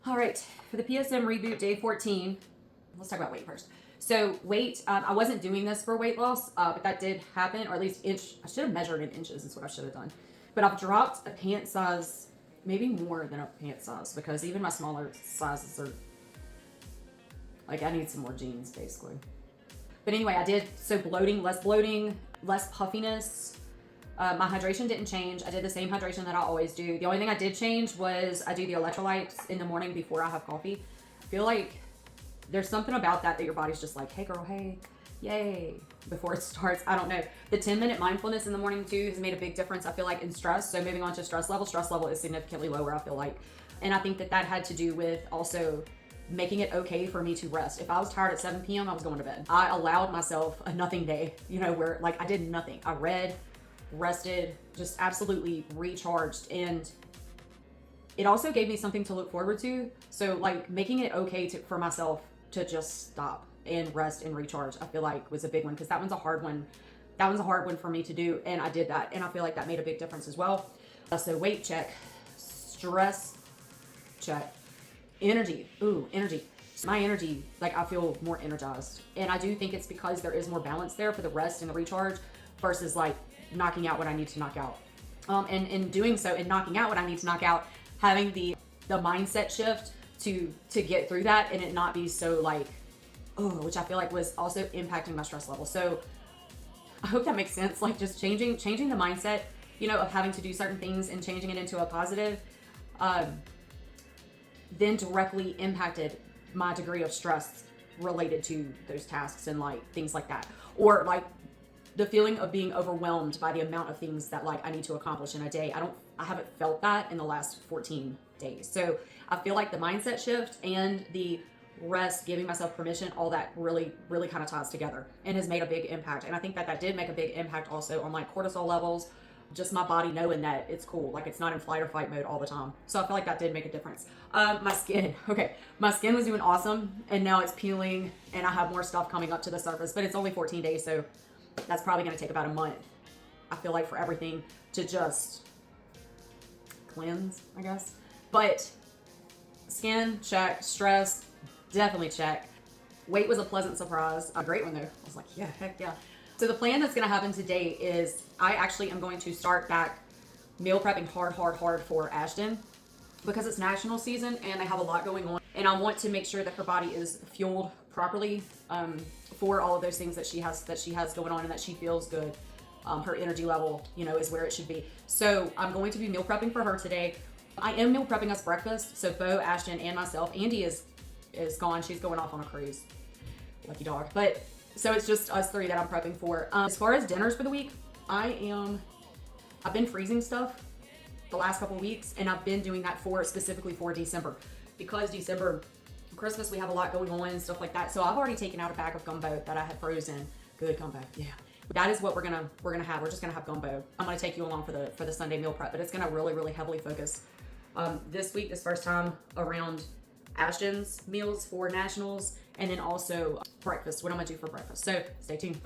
All right, for the PSM Reboot day 14, let's talk about weight first. So weight, I wasn't doing this for weight loss, but that did happen, or at least I should have measured in inches is what I should have done. But I've dropped a pant size, maybe more than a pant size, because even my smaller sizes are, like, I need some more jeans basically. But anyway, I did, so bloating, less puffiness. My hydration didn't change. I did the same hydration that I always do. The only thing I did change was I do the electrolytes in the morning before I have coffee. I feel like there's something about that your body's just like, hey girl, hey, yay, before it starts. I don't know. The 10-minute mindfulness in the morning too has made a big difference, I feel like, in stress. So moving on to stress level is significantly lower, I feel like. And I think that had to do with also making it okay for me to rest. If I was tired at 7 p.m., I was going to bed. I allowed myself a nothing day, where like I did nothing. I read, rested, just absolutely recharged, and it also gave me something to look forward to. So like making it okay for myself to just stop and rest and recharge, I feel like was a big one, because that one's a hard one. That one's a hard one for me to do, and I did that, and I feel like that made a big difference as well. So weight check, stress check, energy. Ooh, energy. My energy, like I feel more energized, and I do think it's because there is more balance there for the rest and the recharge versus like knocking out what I need to knock out. And in doing so, in knocking out what I need to knock out, having the mindset shift to get through that and it not be so like, oh, which I feel like was also impacting my stress level. So I hope that makes sense. Like just changing the mindset, of having to do certain things and changing it into a positive, then directly impacted my degree of stress related to those tasks and like things like that. Or like the feeling of being overwhelmed by the amount of things that like I need to accomplish in a day. I haven't felt that in the last 14 days. So I feel like the mindset shift and the rest, giving myself permission, all that really, really kind of ties together and has made a big impact. And I think that did make a big impact also on like cortisol levels, just my body knowing that it's cool. Like it's not in flight or fight mode all the time. So I feel like that did make a difference. My skin, okay. My skin was doing awesome and now it's peeling and I have more stuff coming up to the surface, but it's only 14 days. So that's probably going to take about a month, I feel like, for everything to just cleanse, I guess. But skin, check. Stress, definitely check. Weight was a pleasant surprise. A great one, though. I was like, yeah, heck yeah. So the plan that's going to happen today is I actually am going to start back meal prepping hard for Ashton, because it's national season and I have a lot going on. And I want to make sure that her body is fueled properly for all of those things that she has going on and that she feels good. Her energy level, is where it should be. So I'm going to be meal prepping for her today. I am meal prepping us breakfast. So Bo, Ashton, and myself. Andy is gone. She's going off on a cruise. Lucky dog. But so it's just us three that I'm prepping for. As far as dinners for the week, I've been freezing stuff the last couple of weeks, and I've been doing that specifically for December, because December, Christmas, we have a lot going on and stuff like that. So I've already taken out a bag of gumbo that I had frozen. Good gumbo, yeah. That is what we're gonna have. We're just gonna have gumbo. I'm gonna take you along for the Sunday meal prep, but it's gonna really, really heavily focus this week, this first time around Ashton's meals for nationals, and then also breakfast. What I'm gonna do for breakfast. So stay tuned.